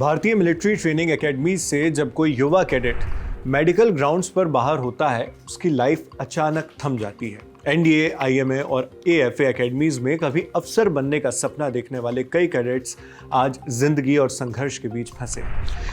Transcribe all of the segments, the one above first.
भारतीय military training academy से जब कोई युवा कैडेट मेडिकल ग्राउंड्स पर बाहर होता है, उसकी लाइफ अचानक थम जाती है। एनडीए, आईएमए और एएफए एकेडमीज में कभी अफसर बनने का सपना देखने वाले कई कैडेट्स आज जिंदगी और संघर्ष के बीच फंसे।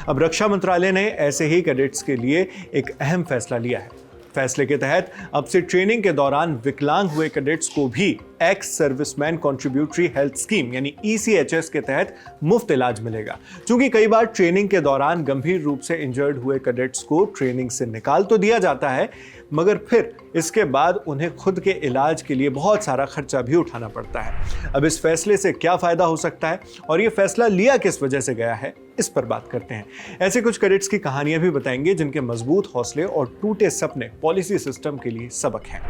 अब रक्षा मंत्रालय ने ऐसे ही कैडेट्स के लिए एक अहम फैसला लिया है। फैसले के तहत अब से ट्रेनिंग के दौरान विकलांग हुए कैडेट्स को भी ex serviceman contributory health scheme यानी ECHS के तहत मुफ्त इलाज मिलेगा। क्योंकि कई बार ट्रेनिंग के दौरान गंभीर रूप से इंजर्ड हुए कैडेट्स को ट्रेनिंग से निकाल तो दिया जाता है, मगर फिर इसके बाद उन्हें खुद के इलाज के लिए बहुत सारा खर्चा भी उठाना पड़ता है। अब इस फैसले से क्या फायदा हो सकता है और ये फैसला लिया किस वजह से गया है, इस पर बात करते हैं। ऐसे कुछ कैडेट्स की कहानियां भी बताएंगे जिनके मजबूत हौसले और टूटे सपने पॉलिसी सिस्टम के लिए सबक हैं।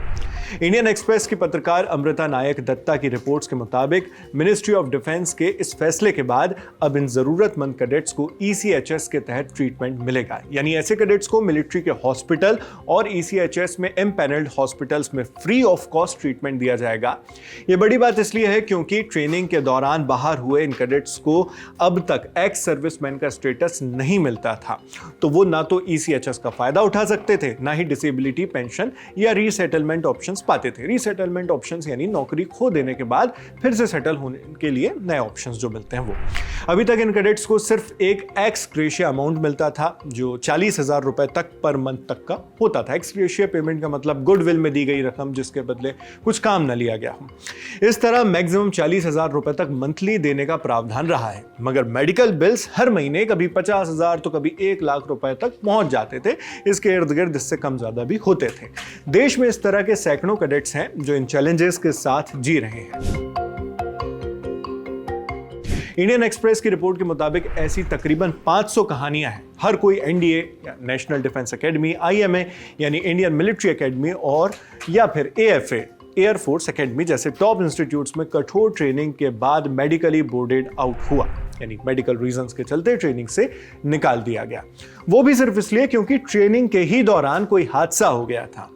इंडियन एक्सप्रेस की पत्रकार अमृता नायक दत्ता की रिपोर्ट्स के मुताबिक मिनिस्ट्री ऑफ डिफेंस के इस फैसले के बाद अब इन जरूरतमंद कैडेट्स को ECHS के तहत ट्रीटमेंट मिलेगा। यानी ऐसे कैडेट्स को मिलिट्री के हॉस्पिटल और ECHS में एम्पैनल्ड हॉस्पिटल्स में फ्री ऑफ कॉस्ट ट्रीटमेंट दिया जाएगा। ये बड़ी बात इसलिए है क्योंकि ट्रेनिंग के दौरान बाहर हुए इन कैडेट्स को अब तक एक्स सर्विसमैन का स्टेटस नहीं मिलता था, तो वो ना तो ECHS का फायदा उठा सकते थे, ना ही डिसेबिलिटी पेंशन या रीसेटलमेंट ऑप्शंस पाते थे। रीसेटलमेंट ऑप्शंस यानी नौकरी खो देने के बाद फिर से सेटल होने के लिए नए ऑप्शंस जो मिलते हैं वो। अभी तक इन कैडेट्स को सिर्फ एक एक्स ग्रेशिया अमाउंट मिलता था जो 40,000 रुपए तक पर मंथ तक का होता था। एक्स ग्रेशिया पेमेंट का मतलब गुडविल में दी गई रकम जिसके बदले कुछ काम न लिया गया हो। इस तरह मैक्सिमम 40,000 रुपए तक मंथली देने का प्रावधान रहा है, मगर मेडिकल बिल्स हर महीने कभी 50,000 तो कभी 1 लाख रुपए तक पहुंच जाते थे। इसके इर्द गिर्द इससे कम ज्यादा भी होते थे। देश में इस तरह के सैकड़ों कैडेट्स हैं जो इन चैलेंजेस के साथ जी रहे हैं। इंडियन एक्सप्रेस की रिपोर्ट के मुताबिक ऐसी तकरीबन 500 कहानियां हैं। हर कोई एनडीए या नेशनल डिफेंस एकेडमी, आईएमए यानी इंडियन मिलिट्री एकेडमी और या फिर एएफए एयर फोर्स एकेडमी जैसे टॉप इंस्टीट्यूट्स में कठोर ट्रेनिंग के बाद मेडिकली बोर्डेड आउट हुआ, यानी मेडिकल रीजंस के चलते ट्रेनिंग से निकाल दिया गया। वो भी सिर्फ इसलिए क्योंकि ट्रेनिंग के ही दौरान कोई हादसा हो गया था।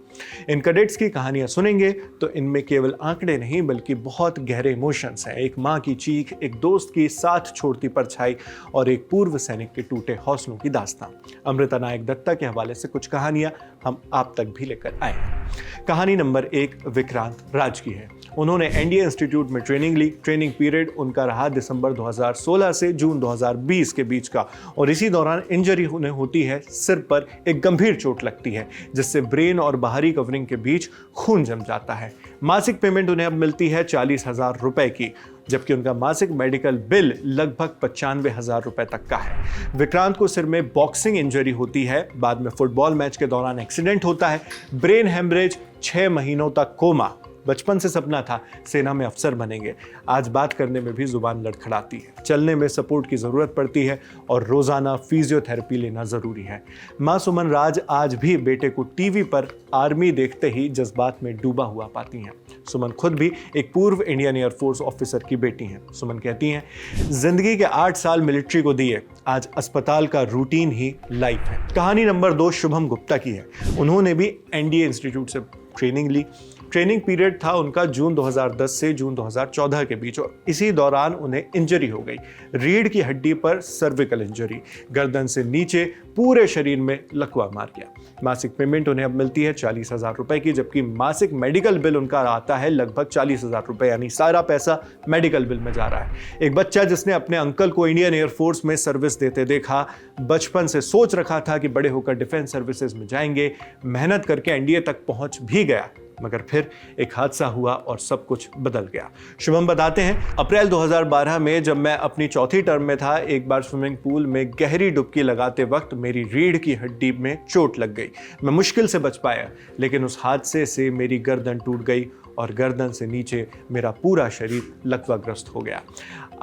इन कैडेट्स की कहानियां सुनेंगे तो इनमें केवल आंकड़े नहीं बल्कि बहुत गहरे इमोशंस हैं। एक मां की चीख, एक दोस्त की साथ छोड़ती परछाई और एक पूर्व सैनिक के टूटे हौसलों की दास्तान। अमृता नायक दत्ता के हवाले से कुछ कहानियां हम आप तक भी लेकर आए हैं। कहानी नंबर 1 विक्रांत राज की है। उन्होंने एनडीए इंस्टीट्यूट में ट्रेनिंग ली। ट्रेनिंग पीरियड उनका रहा दिसंबर 2016 से जून 2020 के बीच का, और इसी दौरान इंजरी उन्हें होती है, सिर पर एक गंभीर चोट लगती है जिससे ब्रेन और बाहरी कवरिंग के बीच खून जम जाता है। मासिक पेमेंट उन्हें अब मिलती है 40,000 रुपए की, जबकि उनका मासिक मेडिकल बिल लगभग 95,000 रुपए तक का है। विक्रांत को सिर में बॉक्सिंग इंजरी होती है, बाद में फुटबॉल मैच के दौरान एक्सीडेंट होता है, ब्रेन हेमरेज, 6 महीनों तक कोमा। बचपन से सपना था सेना में अफसर बनेंगे। आज बात करने में भी जुबान लड़खड़ाती है, चलने में सपोर्ट की जरूरत पड़ती है और रोजाना फिजियोथेरेपी लेना जरूरी है। मां सुमन राज आज भी बेटे को टीवी पर आर्मी देखते ही जज्बात में डूबा हुआ पाती हैं। सुमन खुद भी एक पूर्व इंडियन एयरफोर्स ऑफिसर की बेटी हैं। सुमन कहती हैं, जिंदगी के 8 साल मिलिट्री को दिए, आज अस्पताल का रूटीन ही लाइफ है। कहानी नंबर 2 शुभम गुप्ता की है। उन्होंने भी एनडीए इंस्टीट्यूट से ट्रेनिंग ली। ट्रेनिंग पीरियड था उनका जून 2010 से जून 2014 के बीच, और इसी दौरान उन्हें इंजरी हो गई। रीढ़ की हड्डी पर सर्विकल इंजरी, गर्दन से नीचे पूरे शरीर में लकवा मार गया। मासिक पेमेंट उन्हें अब मिलती है 40,000 रुपए की, जबकि मासिक मेडिकल बिल उनका आता है लगभग 40,000 रुपए, यानी सारा पैसा मेडिकल बिल में जा रहा है। एक बच्चा जिसने अपने अंकल को इंडियन एयरफोर्स में सर्विस देते देखा, बचपन से सोच रखा था कि बड़े होकर डिफेंस सर्विसेज में जाएंगे, मेहनत करके एनडीए तक पहुंच भी गया, मगर फिर एक हादसा हुआ और सब कुछ बदल गया। शुभम बताते हैं, अप्रैल 2012 में जब मैं अपनी चौथी टर्म में था, एक बार स्विमिंग पूल में गहरी डुबकी लगाते वक्त मेरी रीढ़ की हड्डी में चोट लग गई। मैं मुश्किल से बच पाया, लेकिन उस हादसे से मेरी गर्दन टूट गई और गर्दन से नीचे मेरा पूरा शरीर लकवाग्रस्त हो गया।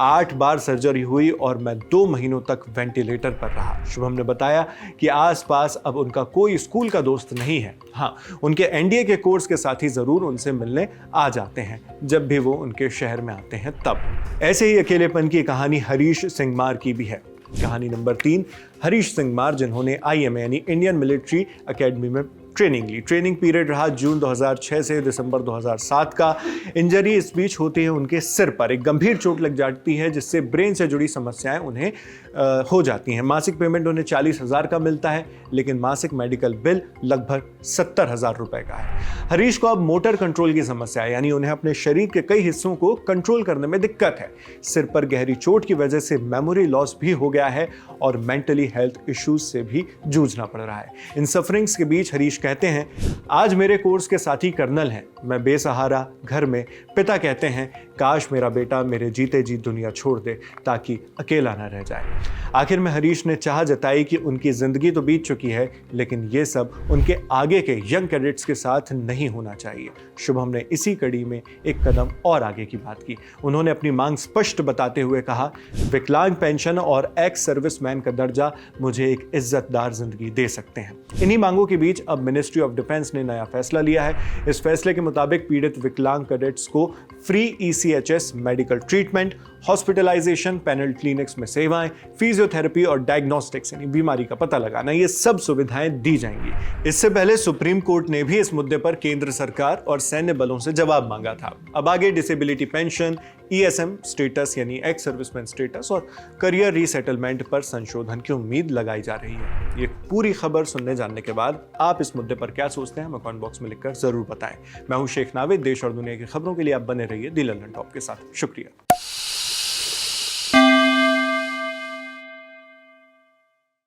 8 बार सर्जरी हुई और मैं 2 महीनों तक वेंटिलेटर पर रहा। शुभम ने बताया कि आसपास अब उनका कोई स्कूल का दोस्त नहीं है। हाँ, उनके एनडीए के कोर्स के साथी जरूर उनसे मिलने आ जाते हैं जब भी वो उनके शहर में आते हैं तब। ऐसे ही अकेलेपन की कहानी हरीश सिंगमार की भी है। कहानी नंबर 3 हरीश सिंगमार, जिन्होंने आईएमए यानी इंडियन मिलिट्री एकेडमी में ट्रेनिंग ली। ट्रेनिंग पीरियड रहा जून 2006 से दिसंबर 2007 का। इंजरी इस बीच होती है उनके सिर पर, एक गंभीर चोट लग जाती है जिससे ब्रेन से जुड़ी समस्याएं उन्हें हो जाती हैं। मासिक पेमेंट उन्हें 40,000 का मिलता है, लेकिन मासिक मेडिकल बिल लगभग 70,000 रुपए का है। हरीश को अब मोटर कंट्रोल की समस्या है, यानी उन्हें अपने शरीर के कई हिस्सों को कंट्रोल करने में दिक्कत है। सिर पर गहरी चोट की वजह से मेमोरी लॉस भी हो गया है और मेंटली हेल्थ इश्यूज से भी जूझना पड़ रहा है। इन सफरिंग्स के बीच हरीश कहते हैं, आज मेरे कोर्स के साथी कर्नल हैं, मैं बेसहारा घर में। पिता कहते हैं, काश मेरा बेटा मेरे जीते जी दुनिया छोड़ दे ताकि अकेला न रह जाए। आखिर में हरीश ने चाह जताई कि उनकी जिंदगी तो बीत चुकी है, लेकिन ये सब उनके आगे के यंग कैडेट्स के साथ नहीं होना चाहिए। शुभम ने इसी कड़ी में एक कदम और आगे की बात की। उन्होंने अपनी मांग स्पष्ट बताते हुए कहा, विकलांग पेंशन और एक्स सर्विसमैन का दर्जा मुझे एक इज्जतदार जिंदगी दे सकते हैं। इन्हीं मांगों के बीच अब मिनिस्ट्री ऑफ डिफेंस ने नया फैसला लिया है। इस फैसले के मुताबिक पीड़ित विकलांग कैडेट्स को free ECHS medical treatment, hospitalization, panel clinics में सेवाएं, फिजियोथेरेपी और डायग्नोस्टिक्स यानी बीमारी का पता लगाना, ये सब सुविधाएं दी जाएंगी। इससे पहले सुप्रीम कोर्ट ने भी इस मुद्दे पर केंद्र सरकार और सैन्य बलों से जवाब मांगा था। अब आगे डिसेबिलिटी पेंशन, ESM स्टेटस यानी एक्स सर्विसमैन स्टेटस और करियर रीसेटलमेंट पर संशोधन की उम्मीद लगाई जा रही है। ये पूरी खबर सुनने जानने के बाद आप इस मुद्दे पर क्या सोचते हैं, हमें कमेंट बॉक्स में लिखकर जरूर बताएं। मैं हूं शेख नाविद। देश और दुनिया की खबरों के लिए आप बने रहिए दी लंदन टॉप के साथ। शुक्रिया।